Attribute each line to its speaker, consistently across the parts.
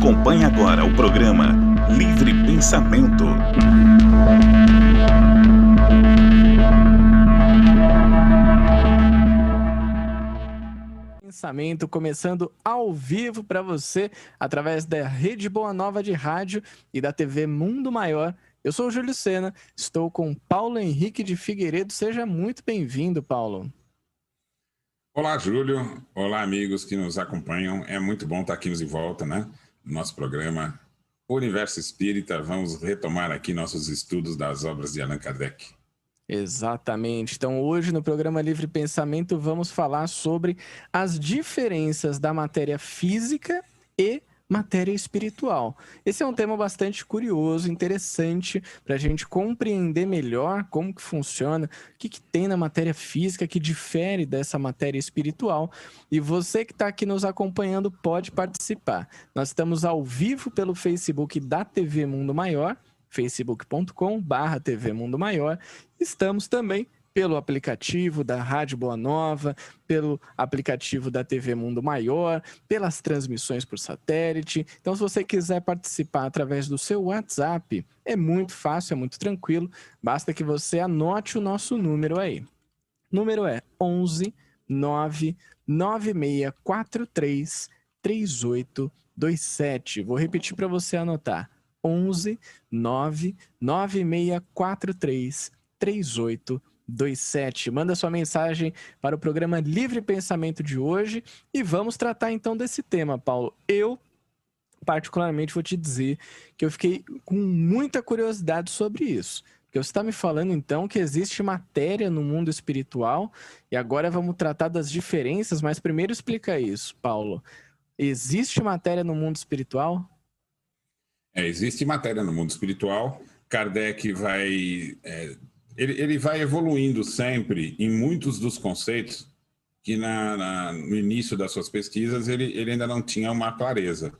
Speaker 1: Acompanhe agora o programa Livre Pensamento.
Speaker 2: Pensamento começando ao vivo para você através da Rede Boa Nova de rádio e da TV Mundo Maior. Eu sou o Júlio Sena, estou com Paulo Henrique de Figueiredo. Seja muito bem-vindo, Paulo.
Speaker 3: Olá, Júlio. Olá, amigos que nos acompanham. É muito bom estar aqui de volta, né? No nosso programa Universo Espírita. Vamos retomar aqui nossos estudos das obras de Allan Kardec.
Speaker 2: Exatamente. Então, hoje no programa Livre Pensamento vamos falar sobre as diferenças da matéria física e matéria espiritual. Esse é um tema bastante curioso, interessante, para a gente compreender melhor como que funciona, o que tem na matéria física que difere dessa matéria espiritual. E você que está aqui nos acompanhando pode participar. Nós estamos ao vivo pelo Facebook da TV Mundo Maior, facebook.com/TV Mundo Maior. Estamos também pelo aplicativo da Rádio Boa Nova, pelo aplicativo da TV Mundo Maior, pelas transmissões por satélite. Então, se você quiser participar através do seu WhatsApp, é muito fácil, é muito tranquilo. Basta que você anote o nosso número aí. O número é 11 99643 3827. Vou repetir para você anotar. 11 99643 3827. Manda sua mensagem para o programa Livre Pensamento de hoje e vamos tratar então desse tema, Paulo. Eu, particularmente, vou te dizer que eu fiquei com muita curiosidade sobre isso. Porque você está me falando, então, que existe matéria no mundo espiritual e agora vamos tratar das diferenças, mas primeiro explica isso, Paulo. Existe matéria no mundo espiritual?
Speaker 3: Existe matéria no mundo espiritual. Kardec vai... Ele vai evoluindo sempre em muitos dos conceitos que no início das suas pesquisas ele ainda não tinha uma clareza.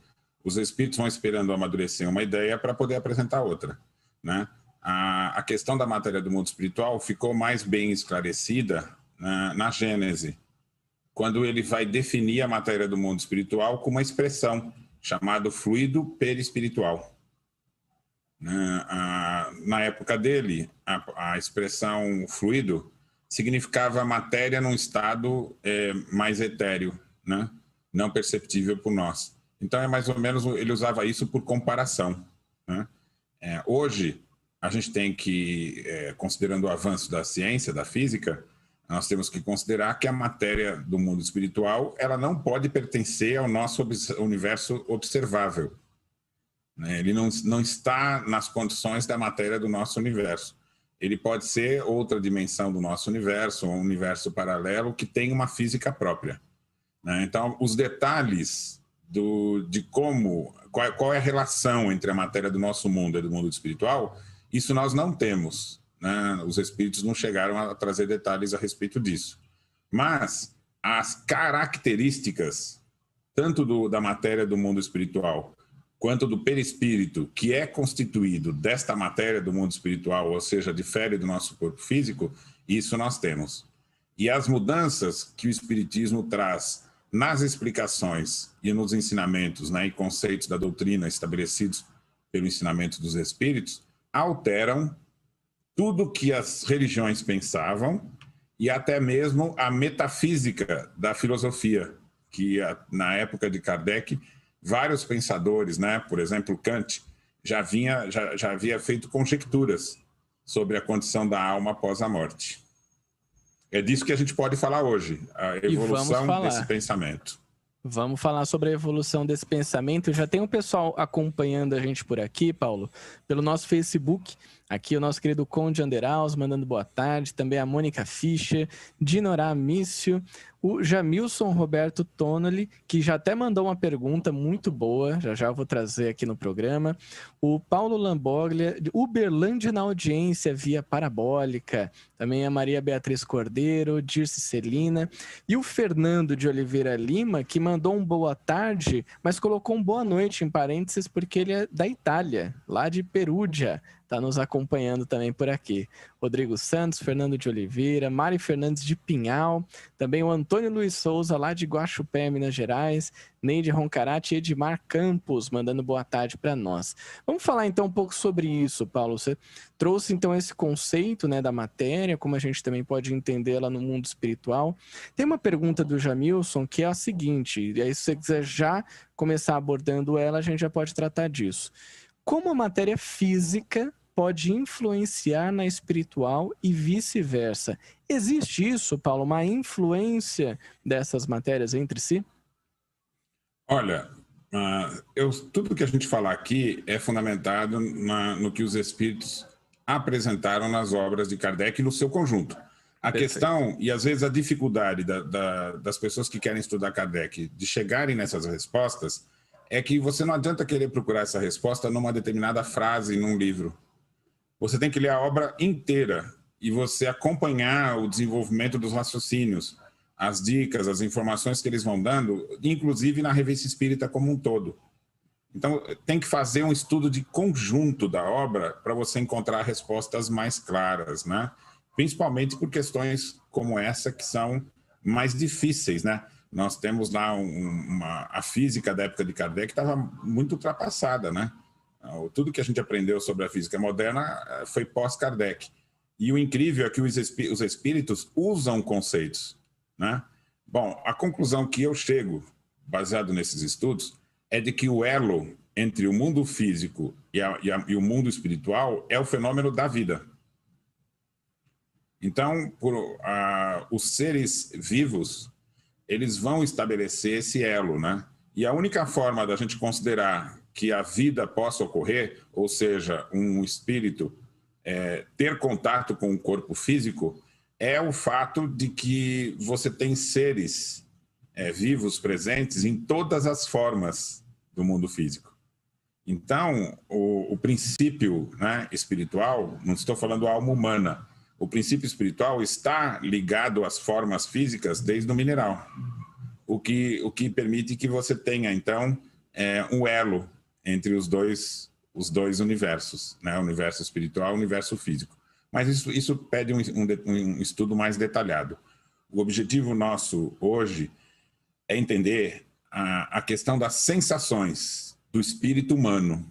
Speaker 3: Os espíritos vão esperando amadurecer uma ideia para poder apresentar outra, né? A questão da matéria do mundo espiritual ficou mais bem esclarecida na Gênese, quando ele vai definir a matéria do mundo espiritual com uma expressão chamada fluido perispiritual. Na época dele, a expressão fluido significava matéria num estado mais etéreo, né? Não perceptível por nós. Então, é mais ou menos, ele usava isso por comparação, né? Hoje, a gente tem que, considerando o avanço da ciência, da física, nós temos que considerar que a matéria do mundo espiritual ela não pode pertencer ao nosso universo observável. Ele não está nas condições da matéria do nosso universo. Ele pode ser outra dimensão do nosso universo, um universo paralelo que tem uma física própria. Então, os detalhes de qual é a relação entre a matéria do nosso mundo e do mundo espiritual, isso nós não temos, né? Os espíritos não chegaram a trazer detalhes a respeito disso. Mas as características, tanto da matéria do mundo espiritual, quanto do perispírito, que é constituído desta matéria do mundo espiritual, ou seja, difere do nosso corpo físico, isso nós temos. E as mudanças que o Espiritismo traz nas explicações e nos ensinamentos, né, e conceitos da doutrina estabelecidos pelo ensinamento dos Espíritos, alteram tudo que as religiões pensavam e até mesmo a metafísica da filosofia, que na época de Kardec, vários pensadores, né? Por exemplo, Kant, já havia feito conjecturas sobre a condição da alma após a morte. É disso que a gente pode falar hoje, a evolução desse pensamento.
Speaker 2: Vamos falar sobre a evolução desse pensamento. Já tem um pessoal acompanhando a gente por aqui, Paulo, pelo nosso Facebook. Aqui o nosso querido Conde Anderaus mandando boa tarde. Também a Mônica Fischer, Dinorá Mício, o Jamilson Roberto Tonoli, que já até mandou uma pergunta muito boa. Já eu vou trazer aqui no programa. O Paulo Lamboglia, Uberlândia na audiência via parabólica. Também a Maria Beatriz Cordeiro, Dirce Celina. E o Fernando de Oliveira Lima, que mandou um boa tarde, mas colocou um boa noite em parênteses porque ele é da Itália, lá de Perúdia. tá nos acompanhando também por aqui. Rodrigo Santos, Fernando de Oliveira, Mari Fernandes de Pinhal, também o Antônio Luiz Souza, lá de Guaxupé, Minas Gerais, Neide Roncarati e Edmar Campos, mandando boa tarde para nós. Vamos falar então um pouco sobre isso, Paulo. Você trouxe então esse conceito, né, da matéria, como a gente também pode entendê-la no mundo espiritual. Tem uma pergunta do Jamilson que é a seguinte, e aí se você quiser já começar abordando ela, a gente já pode tratar disso. Como a matéria física pode influenciar na espiritual e vice-versa? Existe isso, Paulo, uma influência dessas matérias entre si?
Speaker 3: Olha, tudo que a gente falar aqui é fundamentado no que os espíritos apresentaram nas obras de Kardec no seu conjunto. A questão, e às vezes a dificuldade das pessoas que querem estudar Kardec de chegarem nessas respostas, é que você não adianta querer procurar essa resposta numa determinada frase num livro. Você tem que ler a obra inteira e você acompanhar o desenvolvimento dos raciocínios, as dicas, as informações que eles vão dando, inclusive na Revista Espírita como um todo. Então, tem que fazer um estudo de conjunto da obra para você encontrar respostas mais claras, né? Principalmente por questões como essa que são mais difíceis, né? Nós temos lá a física da época de Kardec estava muito ultrapassada, né? Tudo que a gente aprendeu sobre a física moderna foi pós-Kardec. E o incrível é que os espíritos usam conceitos, né? Bom, a conclusão que eu chego, baseado nesses estudos, é de que o elo entre o mundo físico e o mundo espiritual é o fenômeno da vida. Então, os seres vivos, eles vão estabelecer esse elo, né? E a única forma da gente considerar que a vida possa ocorrer, ou seja, um espírito ter contato com o corpo físico, é o fato de que você tem seres vivos presentes em todas as formas do mundo físico. Então, o princípio, né, espiritual, não estou falando alma humana, o princípio espiritual está ligado às formas físicas desde o mineral, o que permite que você tenha, então, um elo entre os dois universos, né? O universo espiritual e o universo físico. Mas isso pede um estudo mais detalhado. O objetivo nosso hoje é entender a questão das sensações do espírito humano,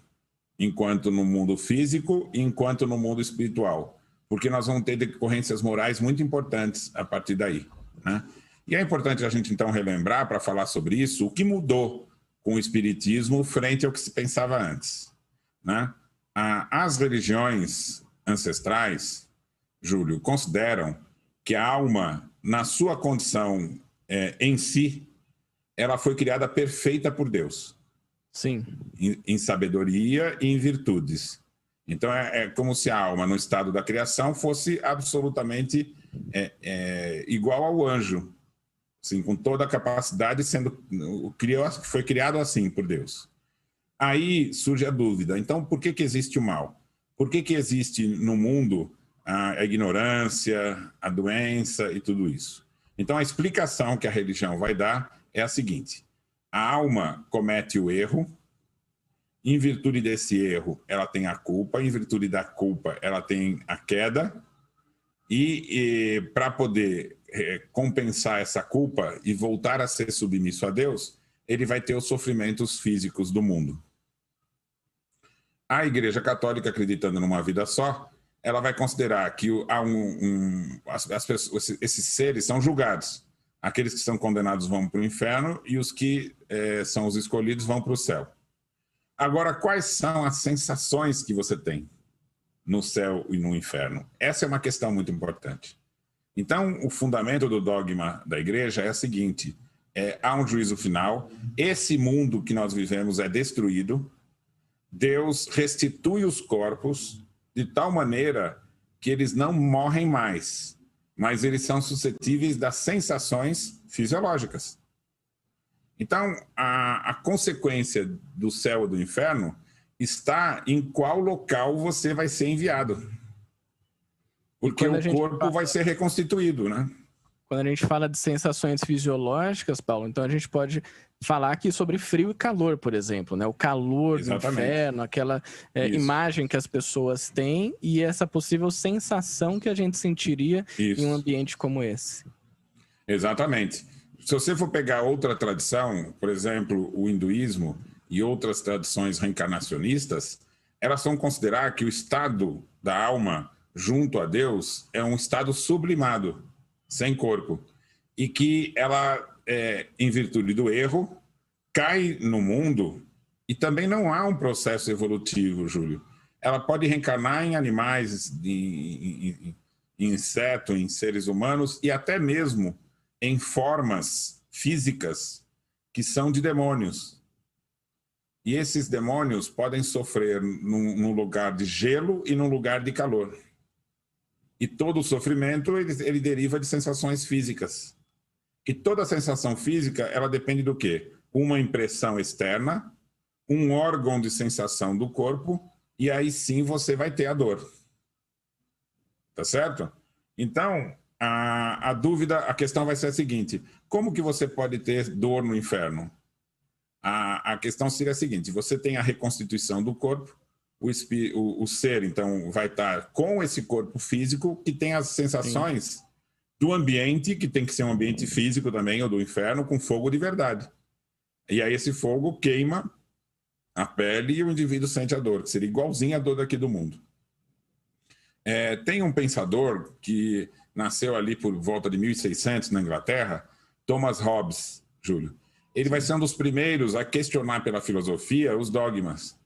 Speaker 3: enquanto no mundo físico e enquanto no mundo espiritual, porque nós vamos ter decorrências morais muito importantes a partir daí, né? E é importante a gente, então, relembrar, para falar sobre isso, o que mudou com o espiritismo frente ao que se pensava antes, né? As religiões ancestrais, Júlio, consideram que a alma, na sua condição em si, ela foi criada perfeita por Deus.
Speaker 2: Sim.
Speaker 3: Em sabedoria e em virtudes. Então, é como se a alma, no estado da criação, fosse absolutamente igual ao anjo, assim, com toda a capacidade, foi criado assim por Deus. Aí surge a dúvida, então por que existe o mal? Por que existe no mundo a ignorância, a doença e tudo isso? Então a explicação que a religião vai dar é a seguinte: a alma comete o erro, em virtude desse erro ela tem a culpa, em virtude da culpa ela tem a queda, e para poder compensar essa culpa e voltar a ser submisso a Deus, ele vai ter os sofrimentos físicos do mundo. A Igreja Católica, acreditando numa vida só, ela vai considerar que esses seres são julgados. Aqueles que são condenados vão para o inferno e os que são os escolhidos vão para o céu. Agora, quais são as sensações que você tem no céu e no inferno? Essa é uma questão muito importante. Então, o fundamento do dogma da Igreja é o seguinte: há um juízo final, esse mundo que nós vivemos é destruído, Deus restitui os corpos de tal maneira que eles não morrem mais, mas eles são suscetíveis das sensações fisiológicas. Então, a consequência do céu e do inferno está em qual local você vai ser enviado. Porque o corpo vai ser reconstituído, né?
Speaker 2: Quando a gente fala de sensações fisiológicas, Paulo, então a gente pode falar aqui sobre frio e calor, por exemplo, né? O calor do inferno, aquela imagem que as pessoas têm e essa possível sensação que a gente sentiria em um ambiente como esse.
Speaker 3: Exatamente. Se você for pegar outra tradição, por exemplo, o hinduísmo e outras tradições reencarnacionistas, elas vão considerar que o estado da alma junto a Deus é um estado sublimado, sem corpo, e que ela, em virtude do erro, cai no mundo e também não há um processo evolutivo, Júlio. Ela pode reencarnar em animais, em insetos, em seres humanos e até mesmo em formas físicas que são de demônios. E esses demônios podem sofrer num lugar de gelo e num lugar de calor. E todo o sofrimento, ele deriva de sensações físicas. E toda sensação física, ela depende do quê? Uma impressão externa, um órgão de sensação do corpo, e aí sim você vai ter a dor. Tá certo? Então, a dúvida, a questão vai ser a seguinte: como que você pode ter dor no inferno? A questão seria a seguinte: você tem a reconstituição do corpo, o ser, então, vai estar com esse corpo físico que tem as sensações do ambiente, que tem que ser um ambiente físico também, ou do inferno, com fogo de verdade. E aí esse fogo queima a pele e o indivíduo sente a dor, que seria igualzinho a dor daqui do mundo. Tem um pensador que nasceu ali por volta de 1600 na Inglaterra, Thomas Hobbes, Júlio. Ele vai ser um dos primeiros a questionar pela filosofia os dogmas.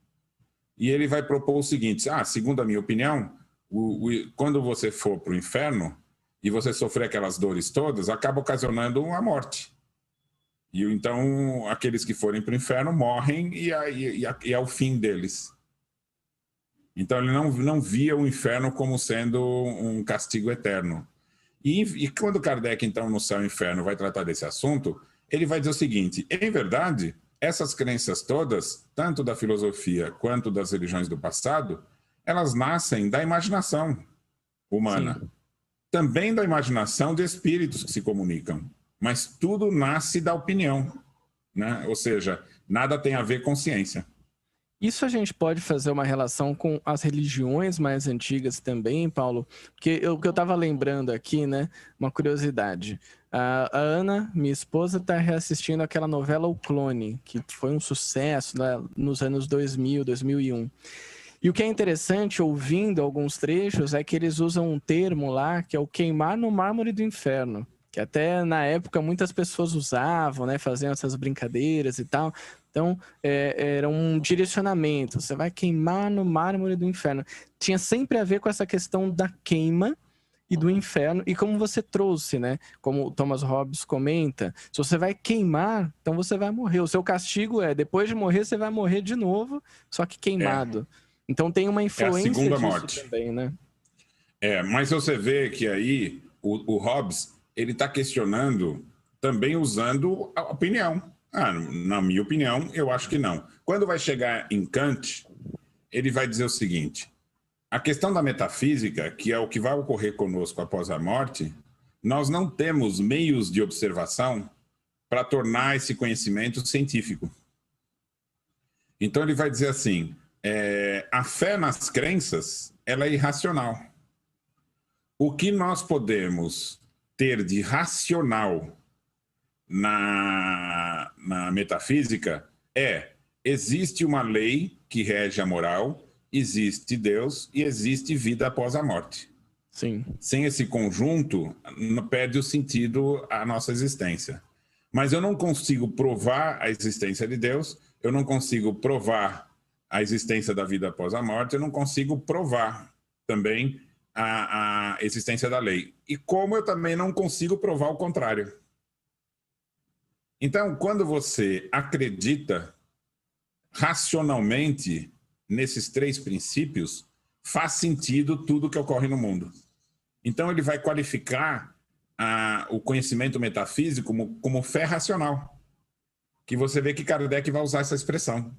Speaker 3: E ele vai propor o seguinte: segundo a minha opinião, quando você for para o inferno e você sofrer aquelas dores todas, acaba ocasionando uma morte. E então aqueles que forem para o inferno morrem e é o fim deles. Então ele não via o inferno como sendo um castigo eterno. E quando Kardec, então, no Céu e Inferno, vai tratar desse assunto, ele vai dizer o seguinte: em verdade, essas crenças todas, tanto da filosofia quanto das religiões do passado, elas nascem da imaginação humana. Sim. Também da imaginação de espíritos que se comunicam. Mas tudo nasce da opinião, né? Ou seja, nada tem a ver com ciência.
Speaker 2: Isso a gente pode fazer uma relação com as religiões mais antigas também, Paulo? Porque o que eu estava lembrando aqui, né? Uma curiosidade. A Ana, minha esposa, está reassistindo aquela novela O Clone, que foi um sucesso, né, nos anos 2000, 2001. E o que é interessante, ouvindo alguns trechos, é que eles usam um termo lá, que é o queimar no mármore do inferno. Que até na época muitas pessoas usavam, né? Faziam essas brincadeiras e tal. Então, era um direcionamento. Você vai queimar no mármore do inferno. Tinha sempre a ver com essa questão da queima e do inferno. E como você trouxe, né? Como o Thomas Hobbes comenta, se você vai queimar, então você vai morrer. O seu castigo depois de morrer, você vai morrer de novo, só que queimado. Então tem uma influência disso
Speaker 3: segunda morte
Speaker 2: também, né?
Speaker 3: Mas você vê que aí o Hobbes, ele está questionando também usando a opinião. Na minha opinião, eu acho que não. Quando vai chegar em Kant, ele vai dizer o seguinte: a questão da metafísica, que é o que vai ocorrer conosco após a morte, nós não temos meios de observação para tornar esse conhecimento científico. Então ele vai dizer assim: a fé nas crenças, ela é irracional. O que nós podemos ter de racional na metafísica existe uma lei que rege a moral, existe Deus e existe vida após a morte.
Speaker 2: Sim.
Speaker 3: Sem esse conjunto, perde o sentido a nossa existência. Mas eu não consigo provar a existência de Deus, eu não consigo provar a existência da vida após a morte, eu não consigo provar também a existência da lei. E como eu também não consigo provar o contrário. Então, quando você acredita racionalmente nesses três princípios, faz sentido tudo que ocorre no mundo. Então, ele vai qualificar o conhecimento metafísico como fé racional. Que você vê que Kardec vai usar essa expressão.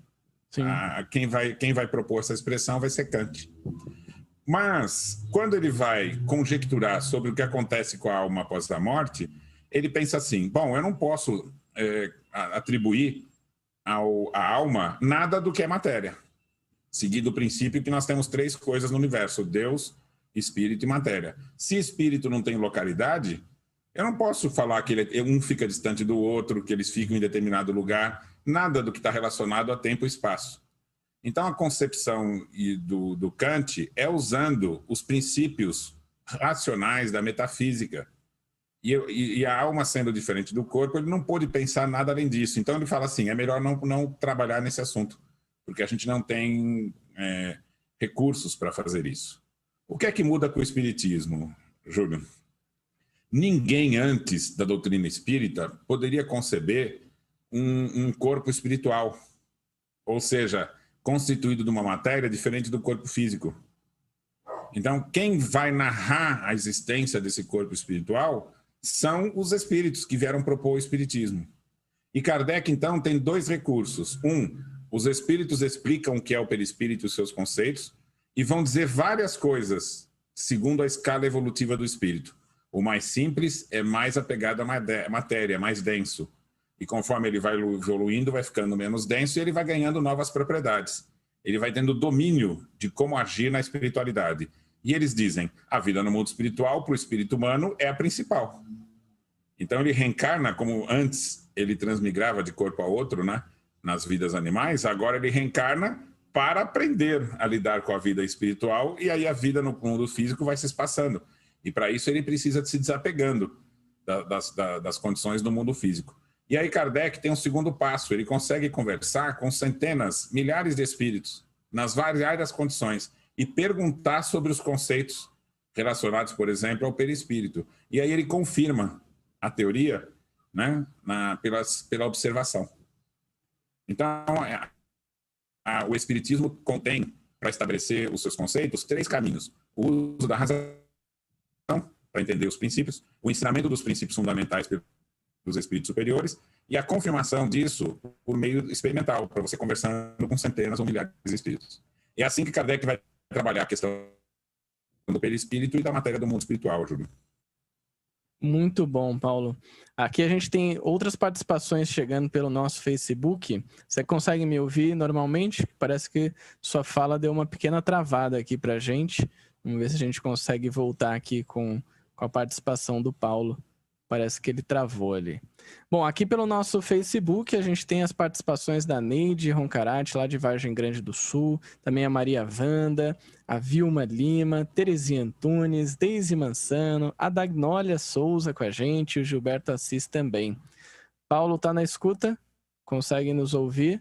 Speaker 3: Sim. Quem vai propor essa expressão vai ser Kant. Mas, quando ele vai conjecturar sobre o que acontece com a alma após a morte, ele pensa assim, bom, eu não posso atribuir à alma nada do que é matéria, seguido o princípio que nós temos 3 coisas no universo, Deus, espírito e matéria. Se espírito não tem localidade, eu não posso falar que um fica distante do outro, que eles ficam em determinado lugar, nada do que está relacionado a tempo e espaço. Então, a concepção do Kant é usando os princípios racionais da metafísica. E a alma sendo diferente do corpo, ele não pôde pensar nada além disso. Então, ele fala assim, é melhor não trabalhar nesse assunto, porque a gente não tem recursos para fazer isso. O que é que muda com o espiritismo, Júlio? Ninguém antes da doutrina espírita poderia conceber um corpo espiritual, ou seja, constituído de uma matéria diferente do corpo físico. Então, quem vai narrar a existência desse corpo espiritual são os espíritos que vieram propor o espiritismo. E Kardec, então, tem 2 recursos. Os espíritos explicam o que é o perispírito e os seus conceitos e vão dizer várias coisas segundo a escala evolutiva do espírito. O mais simples é mais apegado à matéria, mais denso. E conforme ele vai evoluindo, vai ficando menos denso e ele vai ganhando novas propriedades. Ele vai tendo domínio de como agir na espiritualidade. E eles dizem, a vida no mundo espiritual, para o espírito humano, é a principal. Então ele reencarna, como antes ele transmigrava de corpo a outro, né, nas vidas animais, agora ele reencarna para aprender a lidar com a vida espiritual, e aí a vida no mundo físico vai se espaçando. E para isso ele precisa de se desapegando das condições do mundo físico. E aí Kardec tem um segundo passo, ele consegue conversar com centenas, milhares de espíritos, nas várias condições, e perguntar sobre os conceitos relacionados, por exemplo, ao perispírito. E aí ele confirma a teoria, né, pela observação. Então, o espiritismo contém, para estabelecer os seus conceitos, 3 caminhos. O uso da razão, para entender os princípios, o ensinamento dos princípios fundamentais dos espíritos superiores e a confirmação disso por meio experimental, para você conversando com centenas ou milhares de espíritos. É assim que Kardec vai trabalhar a questão do perispírito e da matéria do mundo espiritual, Júlio.
Speaker 2: Muito bom, Paulo. Aqui a gente tem outras participações chegando pelo nosso Facebook. Você consegue me ouvir normalmente? Parece que sua fala deu uma pequena travada aqui pra gente. Vamos ver se a gente consegue voltar aqui com a participação do Paulo. Parece que ele travou ali. Bom, aqui pelo nosso Facebook a gente tem as participações da Neide Roncarati, lá de Vargem Grande do Sul, também a Maria Wanda, a Vilma Lima, Terezinha Antunes, Deise Mansano, a Dagnólia Souza com a gente, o Gilberto Assis também. Paulo tá na escuta? Consegue nos ouvir?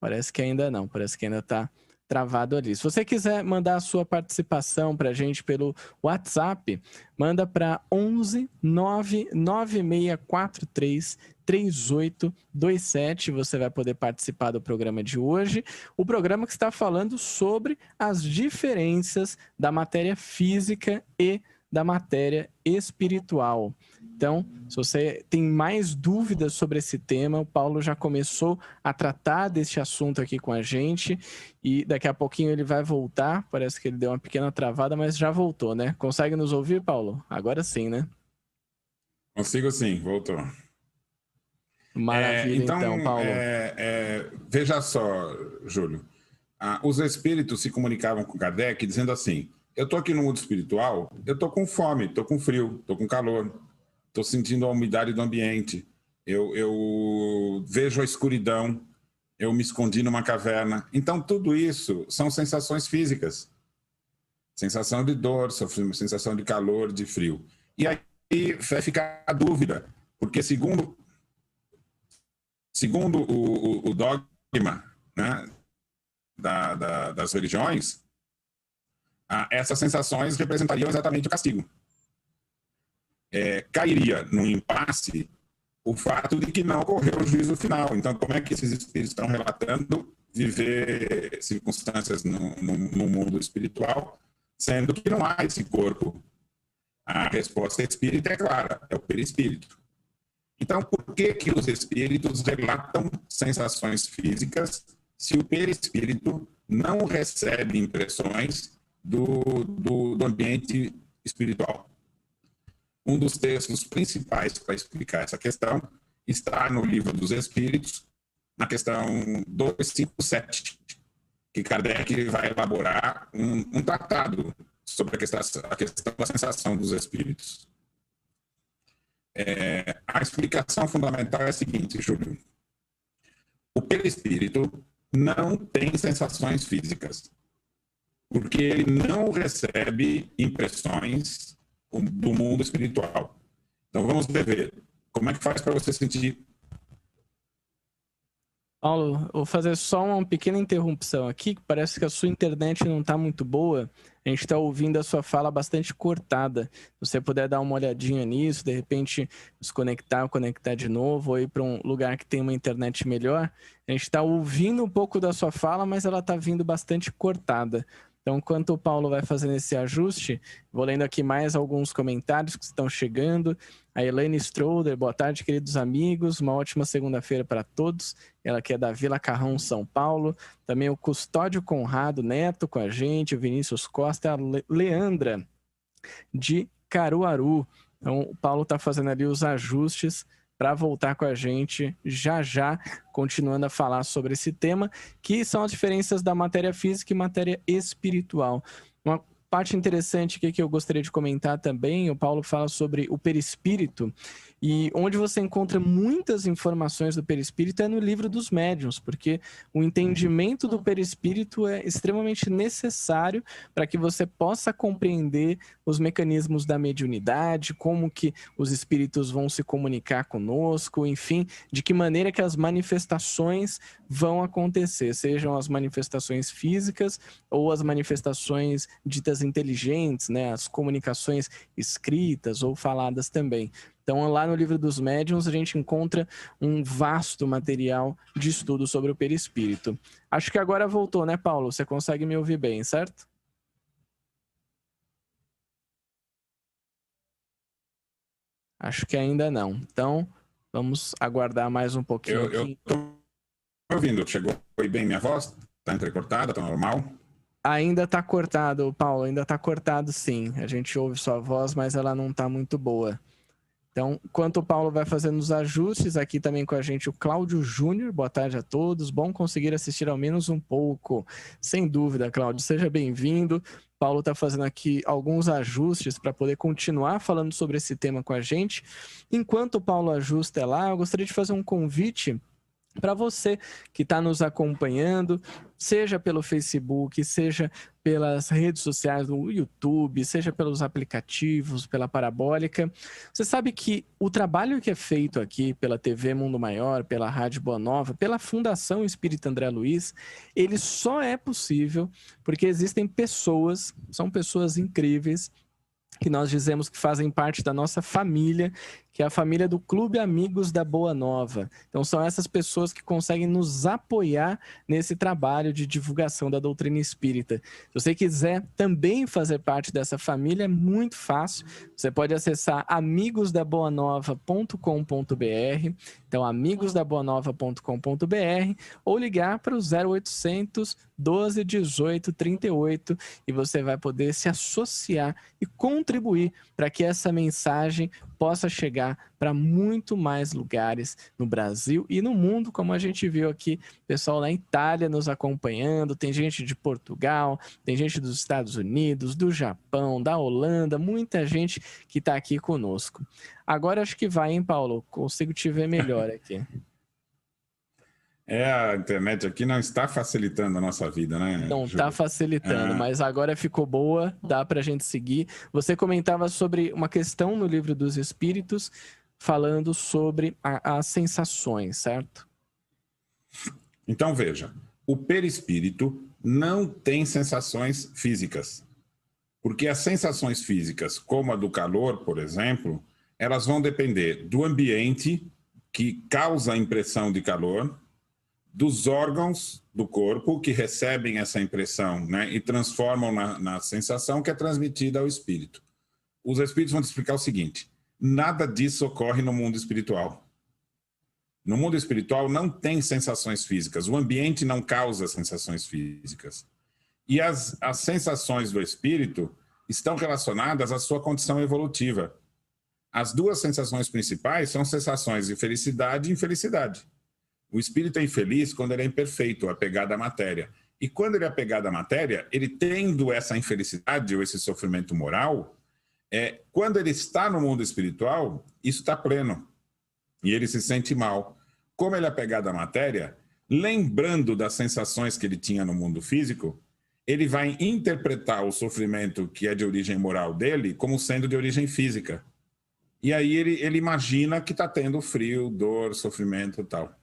Speaker 2: Parece que ainda não, parece que ainda tá travado ali. Se você quiser mandar a sua participação para a gente pelo WhatsApp, manda para 11 99643 3827. Você vai poder participar do programa de hoje. O programa que está falando sobre as diferenças da matéria física e da matéria espiritual. Então, se você tem mais dúvidas sobre esse tema, o Paulo já começou a tratar deste assunto aqui com a gente e daqui a pouquinho ele vai voltar. Parece que ele deu uma pequena travada, mas já voltou, né? Consegue nos ouvir, Paulo? Agora sim, né?
Speaker 3: Consigo sim, voltou.
Speaker 2: Maravilha, então, Paulo.
Speaker 3: Veja só, Júlio. Os espíritos se comunicavam com Kardec dizendo assim: eu estou aqui no mundo espiritual, eu estou com fome, estou com frio, estou com calor, estou sentindo a umidade do ambiente, eu vejo a escuridão, eu me escondi numa caverna. Então, tudo isso são sensações físicas. Sensação de dor, sensação de calor, de frio. E aí vai ficar a dúvida, porque segundo o dogma, né, das religiões, essas sensações representariam exatamente o castigo. Cairia num impasse o fato de que não ocorreu o juízo final. Então, como é que esses espíritos estão relatando viver circunstâncias no mundo espiritual, sendo que não há esse corpo? A resposta espírita é clara, é o perispírito. Então, por que os espíritos relatam sensações físicas se o perispírito não recebe impressões do ambiente espiritual. Um dos textos principais para explicar essa questão está no Livro dos Espíritos, na questão 257, que Kardec vai elaborar um tratado sobre a questão da sensação dos espíritos. A explicação fundamental é a seguinte, Júlio. O perispírito não tem sensações físicas, porque ele não recebe impressões do mundo espiritual. Então vamos ver como é que faz para você sentir.
Speaker 2: Paulo, vou fazer só uma pequena interrupção aqui, que parece que a sua internet não está muito boa. A gente está ouvindo a sua fala bastante cortada. Se você puder dar uma olhadinha nisso, de repente desconectar, conectar de novo, ou ir para um lugar que tem uma internet melhor. A gente está ouvindo um pouco da sua fala, mas ela está vindo bastante cortada. Então, enquanto o Paulo vai fazendo esse ajuste, vou lendo aqui mais alguns comentários que estão chegando. A Elaine Stroder, boa tarde, queridos amigos. Uma ótima segunda-feira para todos. Ela que é da Vila Carrão, São Paulo. Também o Custódio Conrado Neto com a gente, o Vinícius Costa, a Leandra, de Caruaru. Então, o Paulo está fazendo ali os ajustes para voltar com a gente já, continuando a falar sobre esse tema, que são as diferenças da matéria física e matéria espiritual. Uma parte interessante aqui que eu gostaria de comentar também, o Paulo fala sobre o perispírito, e onde você encontra muitas informações do perispírito é no Livro dos Médiuns, porque o entendimento do perispírito é extremamente necessário para que você possa compreender os mecanismos da mediunidade, como que os espíritos vão se comunicar conosco, enfim, de que maneira que as manifestações vão acontecer, sejam as manifestações físicas ou as manifestações ditas inteligentes, né, as comunicações escritas ou faladas também. Então, lá no Livro dos Médiuns, a gente encontra um vasto material de estudo sobre o perispírito. Acho que agora voltou, né, Paulo? Você consegue me ouvir bem, certo? Acho que ainda não. Então, vamos aguardar mais um pouquinho.
Speaker 3: Eu estou ouvindo. Chegou bem minha voz? Está entrecortada? Está normal?
Speaker 2: Ainda está cortado, Paulo. Ainda está cortado, sim. A gente ouve sua voz, mas ela não está muito boa. Então, enquanto o Paulo vai fazendo os ajustes, aqui também com a gente o Cláudio Júnior. Boa tarde a todos. Bom conseguir assistir ao menos um pouco. Sem dúvida, Cláudio. Seja bem-vindo. Paulo está fazendo aqui alguns ajustes para poder continuar falando sobre esse tema com a gente. Enquanto o Paulo ajusta lá, eu gostaria de fazer um convite para você que está nos acompanhando, seja pelo Facebook, seja pelas redes sociais do YouTube, seja pelos aplicativos, pela Parabólica. Você sabe que o trabalho que é feito aqui pela TV Mundo Maior, pela Rádio Boa Nova, pela Fundação Espírita André Luiz, ele só é possível porque existem pessoas, são pessoas incríveis, que nós dizemos que fazem parte da nossa família, que é a família do Clube Amigos da Boa Nova. Então são essas pessoas que conseguem nos apoiar nesse trabalho de divulgação da doutrina espírita. Se você quiser também fazer parte dessa família, é muito fácil. Você pode acessar amigosdaboanova.com.br, então amigosdaboanova.com.br, ou ligar para o 0800 12 18 38 e você vai poder se associar e contribuir para que essa mensagem possa chegar para muito mais lugares no Brasil e no mundo, como a gente viu aqui, pessoal na Itália nos acompanhando, tem gente de Portugal, tem gente dos Estados Unidos, do Japão, da Holanda, muita gente que está aqui conosco. Agora acho que vai, hein, Paulo? Consigo te ver melhor aqui.
Speaker 3: A internet aqui não está facilitando a nossa vida, né?
Speaker 2: Não está facilitando, mas agora ficou boa, dá para a gente seguir. Você comentava sobre uma questão no Livro dos Espíritos, falando sobre as sensações, certo?
Speaker 3: Então, veja, o perispírito não tem sensações físicas, porque as sensações físicas, como a do calor, por exemplo, elas vão depender do ambiente que causa a impressão de calor, dos órgãos do corpo que recebem essa impressão, né, e transformam na sensação que é transmitida ao espírito. Os espíritos vão te explicar o seguinte: nada disso ocorre no mundo espiritual. No mundo espiritual não tem sensações físicas, o ambiente não causa sensações físicas. E as sensações do espírito estão relacionadas à sua condição evolutiva. As duas sensações principais são sensações de felicidade e infelicidade. O espírito é infeliz quando ele é imperfeito, apegado à matéria. E quando ele é apegado à matéria, ele tendo essa infelicidade ou esse sofrimento moral, quando ele está no mundo espiritual, isso está pleno. E ele se sente mal. Como ele é apegado à matéria, lembrando das sensações que ele tinha no mundo físico, ele vai interpretar o sofrimento que é de origem moral dele como sendo de origem física. E aí ele imagina que está tendo frio, dor, sofrimento e tal.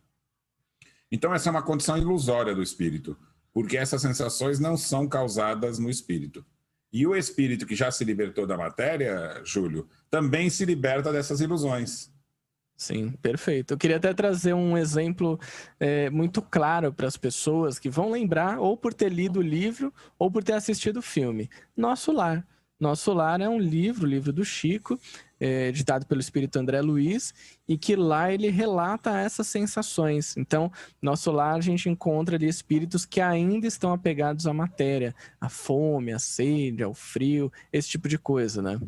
Speaker 3: Então essa é uma condição ilusória do espírito, porque essas sensações não são causadas no espírito. E o espírito que já se libertou da matéria, Júlio, também se liberta dessas ilusões.
Speaker 2: Sim, perfeito. Eu queria até trazer um exemplo muito claro para as pessoas que vão lembrar ou por ter lido o livro ou por ter assistido o filme. Nosso Lar. Nosso Lar é um livro, o livro do Chico, editado pelo espírito André Luiz, e que lá ele relata essas sensações. Então, Nosso Lar a gente encontra ali espíritos que ainda estão apegados à matéria, à fome, à sede, ao frio, esse tipo de coisa, né?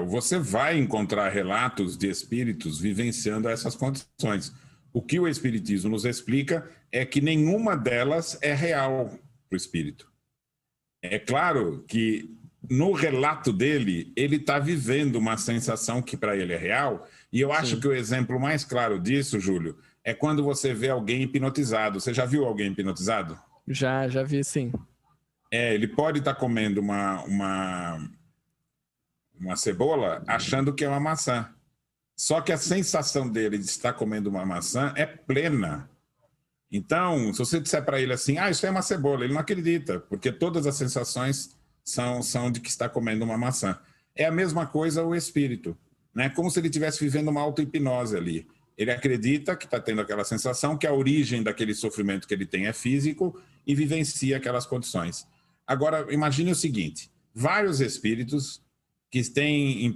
Speaker 3: Você vai encontrar relatos de espíritos vivenciando essas condições. O que o espiritismo nos explica é que nenhuma delas é real para o espírito. É claro que no relato dele, ele está vivendo uma sensação que para ele é real, e eu acho que o exemplo mais claro disso, Júlio, é quando você vê alguém hipnotizado. Você já viu alguém hipnotizado?
Speaker 2: Já vi, sim.
Speaker 3: Ele pode estar comendo uma cebola achando que é uma maçã. Só que a sensação dele de estar comendo uma maçã é plena. Então, se você disser para ele assim, isso é uma cebola, ele não acredita, porque todas as sensações são de que está comendo uma maçã. É a mesma coisa o espírito, né? Como se ele estivesse vivendo uma auto-hipnose ali. Ele acredita que está tendo aquela sensação, que a origem daquele sofrimento que ele tem é físico e vivencia aquelas condições. Agora, imagine o seguinte, vários espíritos que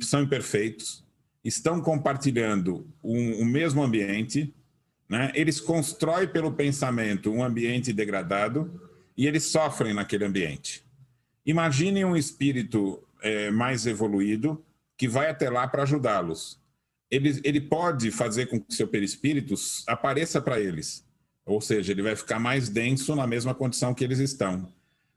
Speaker 3: são imperfeitos, estão compartilhando o mesmo ambiente, né? Eles constroem pelo pensamento um ambiente degradado e eles sofrem naquele ambiente. Imagine um espírito mais evoluído que vai até lá para ajudá-los. Ele pode fazer com que seu perispírito apareça para eles, ou seja, ele vai ficar mais denso na mesma condição que eles estão.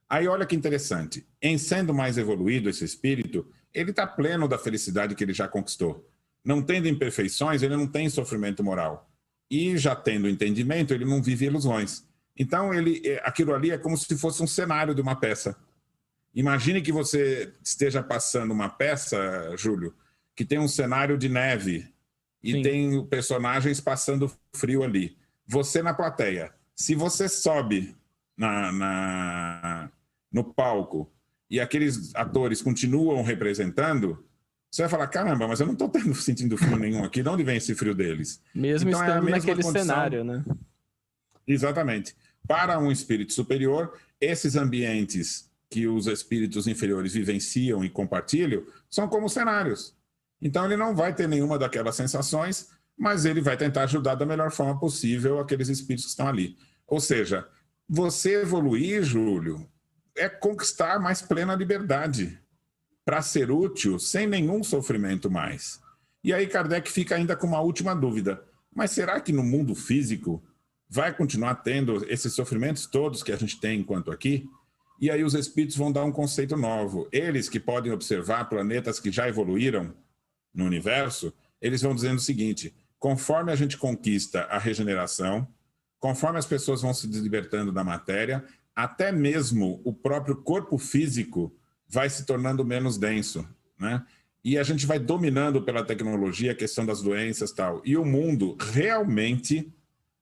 Speaker 3: Aí olha que interessante, em sendo mais evoluído esse espírito, ele está pleno da felicidade que ele já conquistou. Não tendo imperfeições, ele não tem sofrimento moral. E já tendo entendimento, ele não vive ilusões. Então, aquilo ali é como se fosse um cenário de uma peça. Imagine que você esteja passando uma peça, Júlio, que tem um cenário de neve e
Speaker 2: Sim.
Speaker 3: tem personagens passando frio ali. Você na plateia. Se você sobe no palco e aqueles atores continuam representando, você vai falar, caramba, mas eu não estou sentindo frio nenhum aqui, de onde vem esse frio deles?
Speaker 2: Mesmo
Speaker 3: então,
Speaker 2: estando naquele cenário, né?
Speaker 3: Exatamente. Para um espírito superior, esses ambientes que os espíritos inferiores vivenciam e compartilham são como cenários. Então ele não vai ter nenhuma daquelas sensações, mas ele vai tentar ajudar da melhor forma possível aqueles espíritos que estão ali. Ou seja, você evoluir, Júlio, é conquistar mais plena liberdade para ser útil sem nenhum sofrimento mais. E aí Kardec fica ainda com uma última dúvida. Mas será que no mundo físico vai continuar tendo esses sofrimentos todos que a gente tem enquanto aqui? E aí os espíritos vão dar um conceito novo. Eles que podem observar planetas que já evoluíram no universo, eles vão dizendo o seguinte, conforme a gente conquista a regeneração, conforme as pessoas vão se libertando da matéria, até mesmo o próprio corpo físico vai se tornando menos denso, né? E a gente vai dominando pela tecnologia a questão das doenças e tal. E o mundo realmente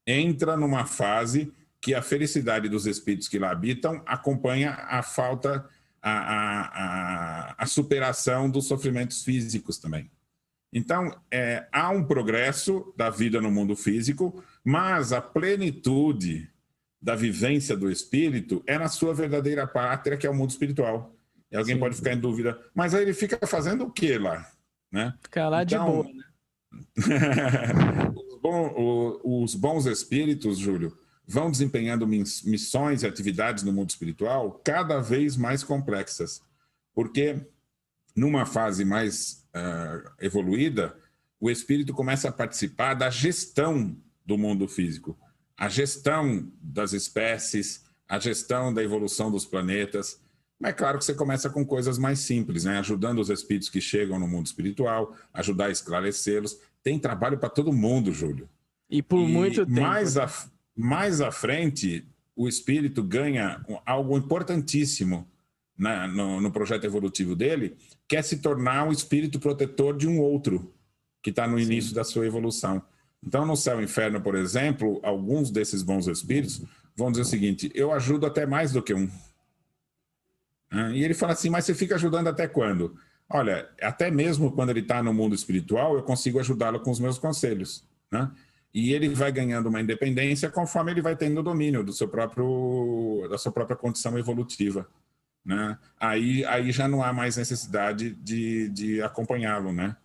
Speaker 3: entra numa fase que a felicidade dos espíritos que lá habitam acompanha a falta, a superação dos sofrimentos físicos também. Então, há um progresso da vida no mundo físico, mas a plenitude da vivência do espírito é na sua verdadeira pátria, que é o mundo espiritual. E alguém
Speaker 2: Sim.
Speaker 3: pode ficar em dúvida, mas aí ele fica fazendo o quê lá? Né?
Speaker 2: Ficar lá de boa, né?
Speaker 3: Os bons espíritos, Júlio, vão desempenhando missões e atividades no mundo espiritual cada vez mais complexas, porque numa fase mais evoluída, o espírito começa a participar da gestão do mundo físico, a gestão das espécies, a gestão da evolução dos planetas. Mas é claro que você começa com coisas mais simples, né? Ajudando os espíritos que chegam no mundo espiritual, ajudar a esclarecê-los. Tem trabalho para todo mundo, Júlio.
Speaker 2: E por muito tempo.
Speaker 3: Mais à frente, o espírito ganha algo importantíssimo, né, no projeto evolutivo dele, que é se tornar um espírito protetor de um outro, que está no início da sua evolução. Então, no céu e inferno, por exemplo, alguns desses bons espíritos vão dizer o seguinte: eu ajudo até mais do que um. E ele fala assim, mas você fica ajudando até quando? Olha, até mesmo quando ele está no mundo espiritual, eu consigo ajudá-lo com os meus conselhos, né? E ele vai ganhando uma independência conforme ele vai tendo domínio da sua própria condição evolutiva, né? Aí já não há mais necessidade de acompanhá-lo, né?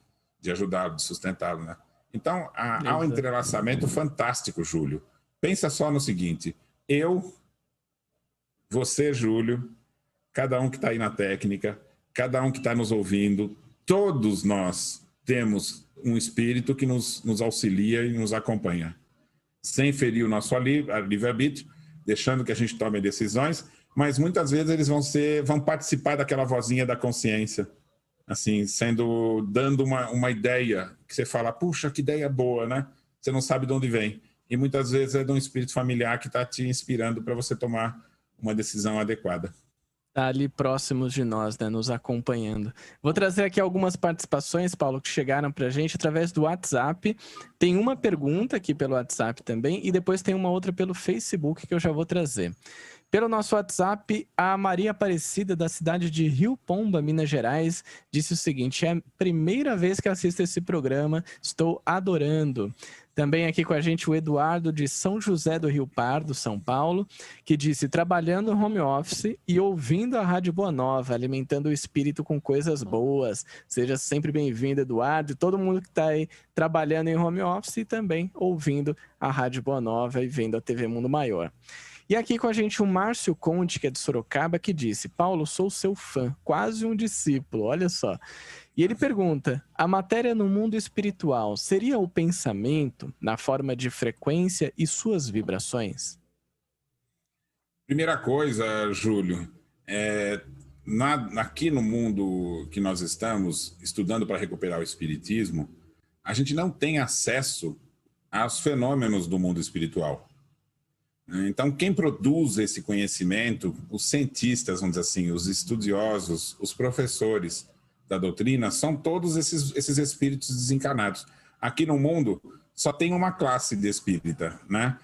Speaker 3: De ajudá-lo, de sustentá-lo, né? Então, há um entrelaçamento fantástico, Júlio. Pensa só no seguinte: eu, você, Júlio, cada um que está aí na técnica, cada um que está nos ouvindo, todos nós temos um espírito que nos auxilia e nos acompanha, sem ferir o nosso livre-arbítrio, deixando que a gente tome decisões, mas muitas vezes eles vão participar daquela vozinha da consciência, assim, dando uma ideia, que você fala, puxa, que ideia boa, né? Você não sabe de onde vem. E muitas vezes é de um espírito familiar que está te inspirando para você tomar uma decisão adequada.
Speaker 2: Tá ali próximos de nós, né, nos acompanhando. Vou trazer aqui algumas participações, Paulo, que chegaram pra gente através do WhatsApp. Tem uma pergunta aqui pelo WhatsApp também e depois tem uma outra pelo Facebook que eu já vou trazer. Pelo nosso WhatsApp, a Maria Aparecida, da cidade de Rio Pomba, Minas Gerais, disse o seguinte: é a primeira vez que assisto esse programa, estou adorando. Também aqui com a gente o Eduardo, de São José do Rio Pardo, São Paulo, que disse: trabalhando no home office e ouvindo a Rádio Boa Nova, alimentando o espírito com coisas boas. Seja sempre bem-vindo, Eduardo, e todo mundo que está aí trabalhando em home office e também ouvindo a Rádio Boa Nova e vendo a TV Mundo Maior. E aqui com a gente o Márcio Conte, que é de Sorocaba, que disse: Paulo, sou seu fã, quase um discípulo, olha só. E ele pergunta: a matéria no mundo espiritual seria o pensamento na forma de frequência e suas vibrações?
Speaker 3: Primeira coisa, Júlio, aqui no mundo que nós estamos estudando para recuperar o espiritismo, a gente não tem acesso aos fenômenos do mundo espiritual. Então, quem produz esse conhecimento, os cientistas, vamos dizer assim, os estudiosos, os professores da doutrina, são todos esses espíritos desencarnados. Aqui no mundo, só tem uma classe de espírita, né?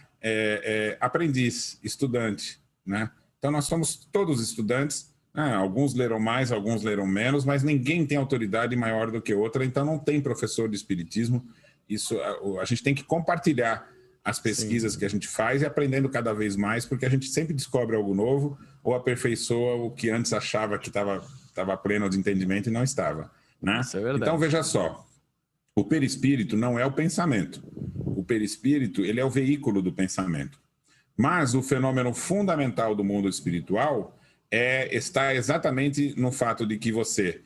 Speaker 3: Aprendiz, estudante, né? Então, nós somos todos estudantes, né? Alguns leram mais, alguns leram menos, mas ninguém tem autoridade maior do que outra, então não tem professor de espiritismo. Isso, a gente tem que compartilhar as pesquisas que a gente faz e aprendendo cada vez mais, porque a gente sempre descobre algo novo ou aperfeiçoa o que antes achava que estava pleno de entendimento e não estava, né?
Speaker 2: Isso é verdade.
Speaker 3: Então, veja só, o perispírito não é o pensamento. O perispírito, ele é o veículo do pensamento. Mas o fenômeno fundamental do mundo espiritual está exatamente no fato de que você,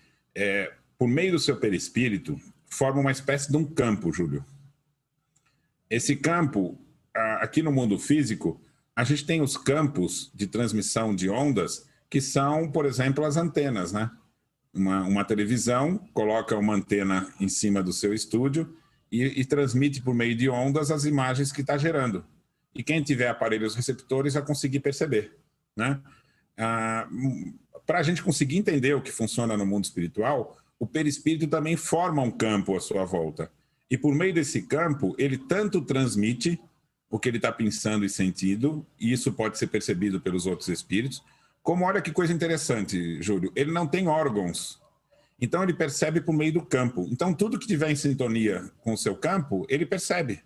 Speaker 3: por meio do seu perispírito, forma uma espécie de um campo, Júlio. Esse campo, aqui no mundo físico, a gente tem os campos de transmissão de ondas, que são, por exemplo, as antenas, né? Uma televisão coloca uma antena em cima do seu estúdio e transmite por meio de ondas as imagens que está gerando. E quem tiver aparelhos receptores vai conseguir perceber, né? Para a gente conseguir entender o que funciona no mundo espiritual, o perispírito também forma um campo à sua volta. E por meio desse campo, ele tanto transmite o que ele está pensando e sentindo, e isso pode ser percebido pelos outros espíritos, como, olha que coisa interessante, Júlio, ele não tem órgãos, então ele percebe por meio do campo. Então tudo que tiver em sintonia com o seu campo, ele percebe.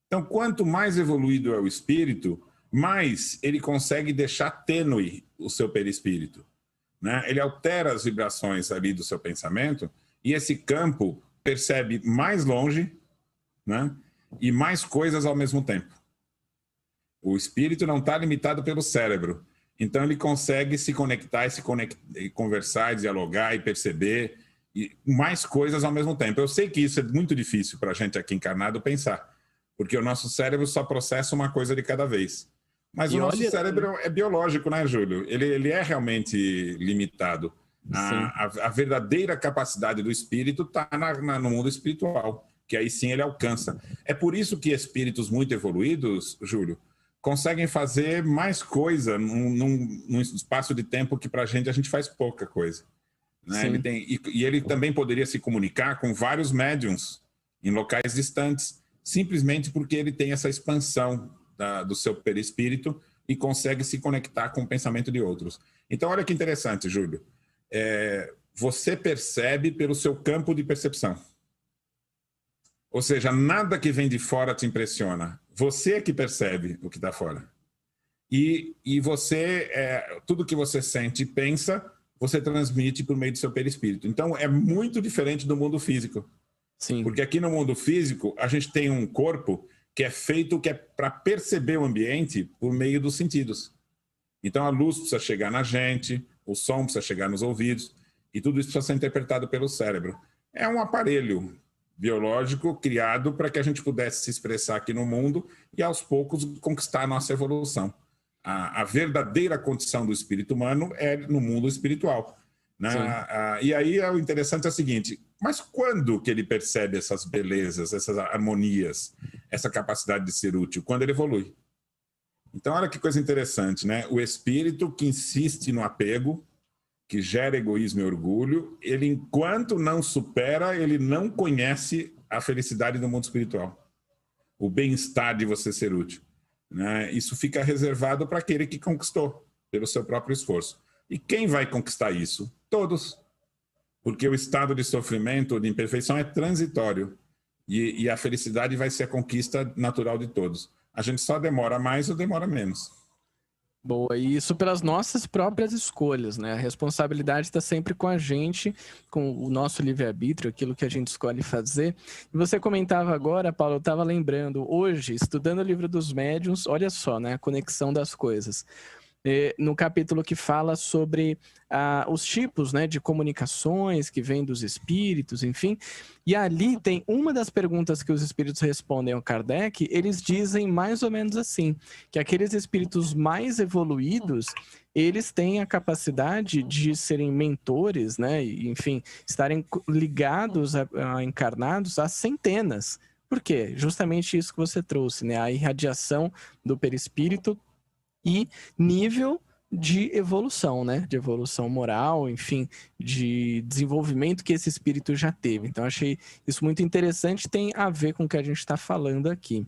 Speaker 3: Então quanto mais evoluído é o espírito, mais ele consegue deixar tênue o seu perispírito, né? Ele altera as vibrações ali do seu pensamento, e esse campo percebe mais longe, né? E mais coisas ao mesmo tempo. O espírito não está limitado pelo cérebro. Então, ele consegue se conectar e conversar, e dialogar e perceber e mais coisas ao mesmo tempo. Eu sei que isso é muito difícil para a gente aqui encarnado pensar, porque o nosso cérebro só processa uma coisa de cada vez. Mas o nosso cérebro é biológico, né, Júlio? Ele é realmente limitado. A verdadeira capacidade do espírito está no mundo espiritual, que aí sim ele alcança. É por isso que espíritos muito evoluídos, Júlio, conseguem fazer mais coisa num espaço de tempo que para a gente faz pouca coisa. Né? Ele também poderia se comunicar com vários médiums em locais distantes, simplesmente porque ele tem essa expansão do seu perispírito e consegue se conectar com o pensamento de outros. Então, olha que interessante, Júlio. Você percebe pelo seu campo de percepção. Ou seja, nada que vem de fora te impressiona. Você é que percebe o que está fora. E você, tudo que você sente e pensa, você transmite por meio do seu perispírito. Então, é muito diferente do mundo físico.
Speaker 2: Sim.
Speaker 3: Porque aqui no mundo físico, a gente tem um corpo que é feito para perceber o ambiente por meio dos sentidos. Então, a luz precisa chegar na gente, o som precisa chegar nos ouvidos, e tudo isso precisa ser interpretado pelo cérebro. É um aparelho biológico criado para que a gente pudesse se expressar aqui no mundo e, aos poucos, conquistar a nossa evolução. A verdadeira condição do espírito humano é no mundo espiritual. Né? E aí o interessante é o seguinte, mas quando que ele percebe essas belezas, essas harmonias, essa capacidade de ser útil? Quando ele evolui. Então, olha que coisa interessante, né? O espírito que insiste no apego, que gera egoísmo e orgulho, ele, enquanto não supera, ele não conhece a felicidade do mundo espiritual. O bem-estar de você ser útil. Né? Isso fica reservado para aquele que conquistou, pelo seu próprio esforço. E quem vai conquistar isso? Todos. Porque o estado de sofrimento ou de imperfeição é transitório. E a felicidade vai ser a conquista natural de todos. A gente só demora mais ou demora menos.
Speaker 2: Boa, e isso pelas nossas próprias escolhas, né? A responsabilidade está sempre com a gente, com o nosso livre-arbítrio, aquilo que a gente escolhe fazer. E você comentava agora, Paulo, eu estava lembrando, hoje, estudando o livro dos médiuns, olha só, né? A conexão das coisas. No capítulo que fala sobre os tipos, né, de comunicações que vêm dos espíritos, enfim. E ali tem uma das perguntas que os espíritos respondem ao Kardec, eles dizem mais ou menos assim, que aqueles espíritos mais evoluídos, eles têm a capacidade de serem mentores, né, e, enfim, estarem ligados a encarnados a centenas. Por quê? Justamente isso que você trouxe, né, a irradiação do perispírito e nível de evolução, né? De evolução moral, enfim, de desenvolvimento que esse espírito já teve. Então, achei isso muito interessante, tem a ver com o que a gente está falando aqui.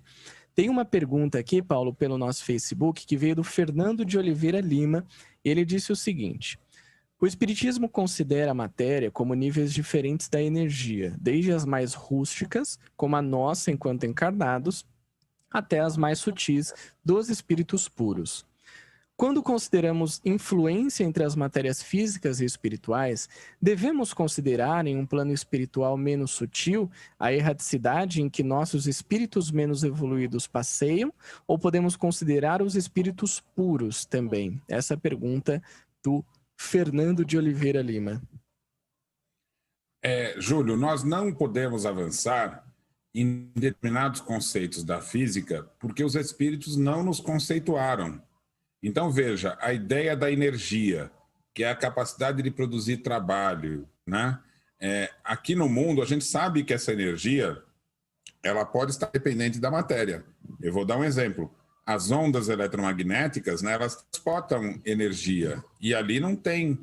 Speaker 2: Tem uma pergunta aqui, Paulo, pelo nosso Facebook, que veio do Fernando de Oliveira Lima. Ele disse o seguinte: o Espiritismo considera a matéria como níveis diferentes da energia, desde as mais rústicas, como a nossa enquanto encarnados, até as mais sutis dos espíritos puros. Quando consideramos influência entre as matérias físicas e espirituais, devemos considerar em um plano espiritual menos sutil a erraticidade em que nossos espíritos menos evoluídos passeiam, ou podemos considerar os espíritos puros também? Essa é a pergunta do Fernando de Oliveira Lima.
Speaker 3: Júlio, nós não podemos avançar em determinados conceitos da física porque os espíritos não nos conceituaram. Então, veja, a ideia da energia, que é a capacidade de produzir trabalho, né? Aqui no mundo, a gente sabe que essa energia ela pode estar dependente da matéria. Eu vou dar um exemplo. As ondas eletromagnéticas, né, elas transportam energia, e ali não tem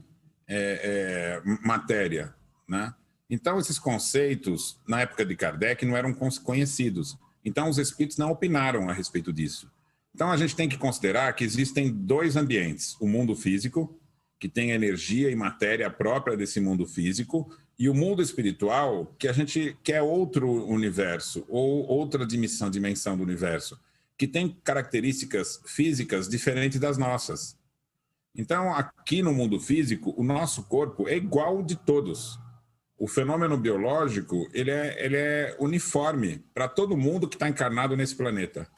Speaker 3: matéria, né? Então, esses conceitos, na época de Kardec, não eram conhecidos. Então, os espíritos não opinaram a respeito disso. Então, a gente tem que considerar que existem dois ambientes. O mundo físico, que tem energia e matéria própria desse mundo físico, e o mundo espiritual, que é outro universo, ou outra dimensão do universo, que tem características físicas diferentes das nossas. Então, aqui no mundo físico, o nosso corpo é igual de todos. O fenômeno biológico, ele é uniforme para todo mundo que está encarnado nesse planeta.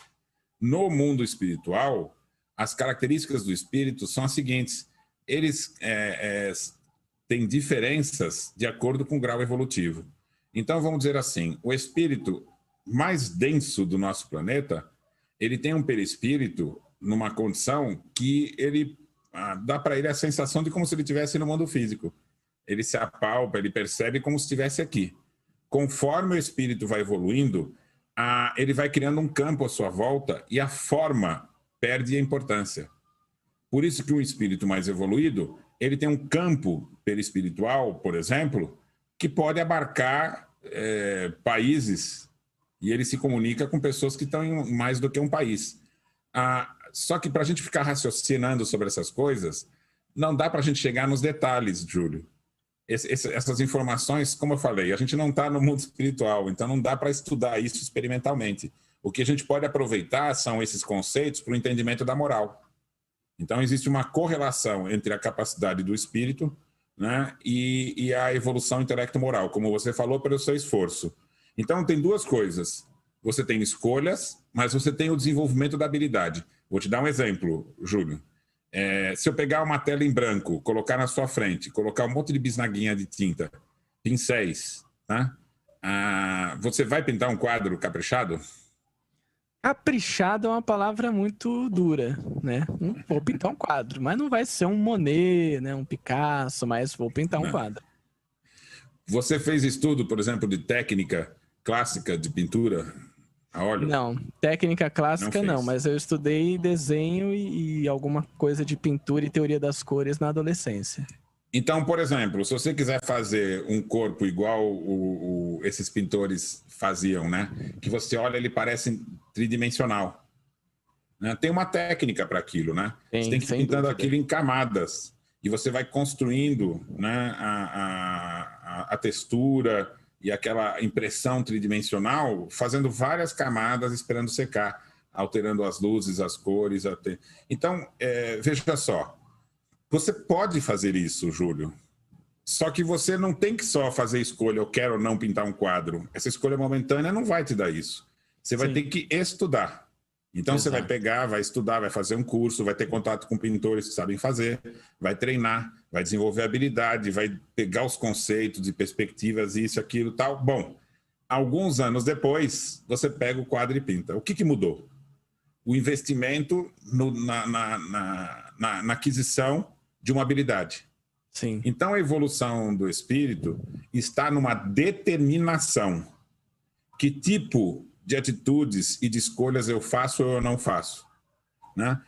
Speaker 3: No mundo espiritual, as características do espírito são as seguintes. Eles têm diferenças de acordo com o grau evolutivo. Então, vamos dizer assim, o espírito mais denso do nosso planeta, ele tem um perispírito numa condição que ele dá para ele a sensação de como se ele estivesse no mundo físico. Ele se apalpa, ele percebe como se estivesse aqui. Conforme o espírito vai evoluindo, ele vai criando um campo à sua volta e a forma perde a importância. Por isso que um espírito mais evoluído, ele tem um campo perispiritual, por exemplo, que pode abarcar países, e ele se comunica com pessoas que estão em mais do que um país. Só que para a gente ficar raciocinando sobre essas coisas, não dá para a gente chegar nos detalhes, Júlio. Essas informações, como eu falei, a gente não está no mundo espiritual, então não dá para estudar isso experimentalmente. O que a gente pode aproveitar são esses conceitos para o entendimento da moral. Então, existe uma correlação entre a capacidade do espírito, né, e a evolução intelecto-moral, como você falou, pelo seu esforço. Então, tem duas coisas. Você tem escolhas, mas você tem o desenvolvimento da habilidade. Vou te dar um exemplo, Júlio. Se eu pegar uma tela em branco, colocar na sua frente, colocar um monte de bisnaguinha de tinta, pincéis, tá? Você vai pintar um quadro caprichado?
Speaker 2: Caprichado é uma palavra muito dura, né? Vou pintar um quadro, mas não vai ser um Monet, né? Um Picasso, mas vou pintar um quadro.
Speaker 3: Você fez estudo, por exemplo, de técnica clássica de pintura a óleo?
Speaker 2: Não, técnica clássica não, mas eu estudei desenho e alguma coisa de pintura e teoria das cores na adolescência.
Speaker 3: Então, por exemplo, se você quiser fazer um corpo igual esses pintores faziam, né? Que você olha, ele parece tridimensional. Né? Tem uma técnica para aquilo, né? Você tem que ir pintando aquilo em camadas. E você vai construindo, né, a textura e aquela impressão tridimensional, fazendo várias camadas, esperando secar, alterando as luzes, as cores. Então, veja só. Você pode fazer isso, Júlio. Só que você não tem que só fazer escolha, eu quero ou não pintar um quadro. Essa escolha momentânea não vai te dar isso. Você vai ter que estudar. Então, você vai pegar, vai estudar, vai fazer um curso, vai ter contato com pintores que sabem fazer, vai treinar, vai desenvolver habilidade, vai pegar os conceitos de perspectivas, isso, aquilo, tal. Bom, alguns anos depois, você pega o quadro e pinta. O que mudou? O investimento na aquisição de uma habilidade.
Speaker 2: Sim.
Speaker 3: Então, a evolução do espírito está numa determinação. Que tipo de atitudes e de escolhas eu faço ou eu não faço? Né?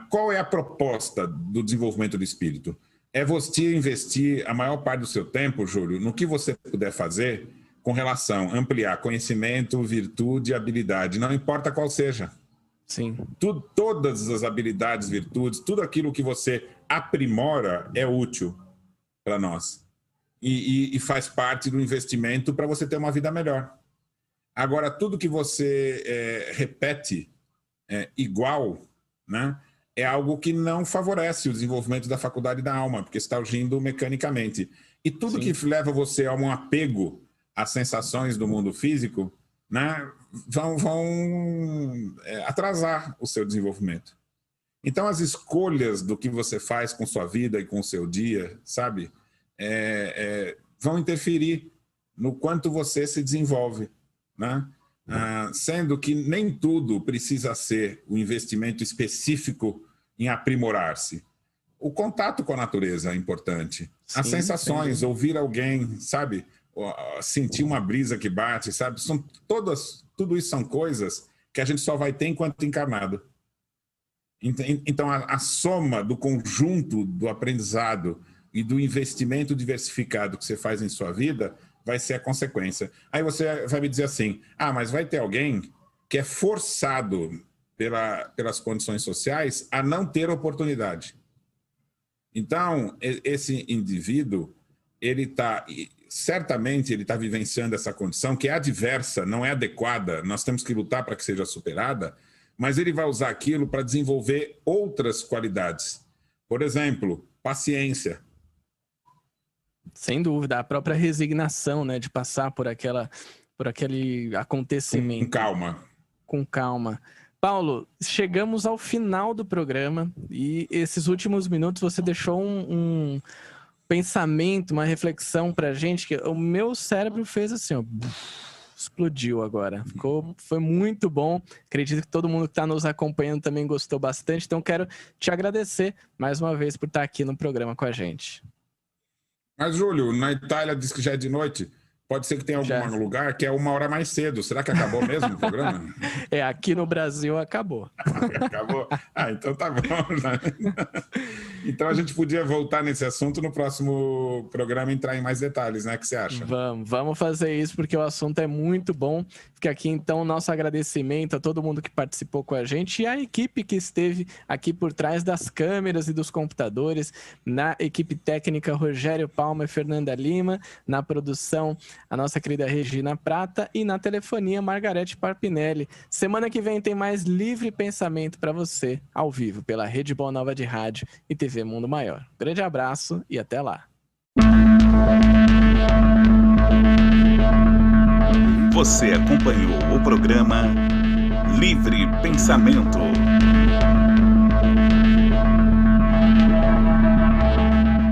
Speaker 3: Qual é a proposta do desenvolvimento do espírito? É você investir a maior parte do seu tempo, Júlio, no que você puder fazer com relação a ampliar conhecimento, virtude e habilidade, não importa qual seja.
Speaker 2: Sim.
Speaker 3: Todas as habilidades, virtudes, tudo aquilo que você aprimora é útil para nós. E faz parte do investimento para você ter uma vida melhor. Agora, tudo que você repete igual, né, é algo que não favorece o desenvolvimento da faculdade da alma, porque está agindo mecanicamente. E tudo que leva você a um apego às sensações do mundo físico, né, vão atrasar o seu desenvolvimento. Então, as escolhas do que você faz com sua vida e com o seu dia, sabe, vão interferir no quanto você se desenvolve, né? Sendo que nem tudo precisa ser um investimento específico em aprimorar-se. O contato com a natureza é importante. Sim, as sensações, ouvir alguém, sabe, sentir uma brisa que bate, sabe, tudo isso são coisas que a gente só vai ter enquanto encarnado. Então, a soma do conjunto do aprendizado e do investimento diversificado que você faz em sua vida vai ser a consequência. Aí você vai me dizer assim, mas vai ter alguém que é forçado pelas condições sociais a não ter oportunidade. Então, esse indivíduo, certamente ele está vivenciando essa condição que é adversa, não é adequada, nós temos que lutar para que seja superada, mas ele vai usar aquilo para desenvolver outras qualidades. Por exemplo, paciência.
Speaker 2: Sem dúvida, a própria resignação, né, de passar por aquele acontecimento.
Speaker 3: Com calma.
Speaker 2: Com calma. Paulo, chegamos ao final do programa e esses últimos minutos você deixou um pensamento, uma reflexão pra gente que o meu cérebro fez assim, ó, explodiu agora. Foi muito bom. Acredito que todo mundo que está nos acompanhando também gostou bastante. Então quero te agradecer mais uma vez por estar aqui no programa com a gente.
Speaker 3: Mas, Júlio, na Itália diz que já é de noite. Pode ser que tenha algum lugar que é 1 hora mais cedo. Será que acabou mesmo o programa?
Speaker 2: Aqui no Brasil acabou.
Speaker 3: Acabou? Então tá bom. Então a gente podia voltar nesse assunto no próximo programa e entrar em mais detalhes, né? O que você acha?
Speaker 2: Vamos fazer isso porque o assunto é muito bom. Fica aqui então o nosso agradecimento a todo mundo que participou com a gente e a equipe que esteve aqui por trás das câmeras e dos computadores, na equipe técnica Rogério Palma e Fernanda Lima, na produção a nossa querida Regina Prata e na telefonia Margarete Parpinelli. Semana que vem tem mais Livre Pensamento para você, ao vivo, pela Rede Boa Nova de Rádio e TV Mundo Maior. Grande abraço e até lá.
Speaker 1: Você acompanhou o programa Livre Pensamento.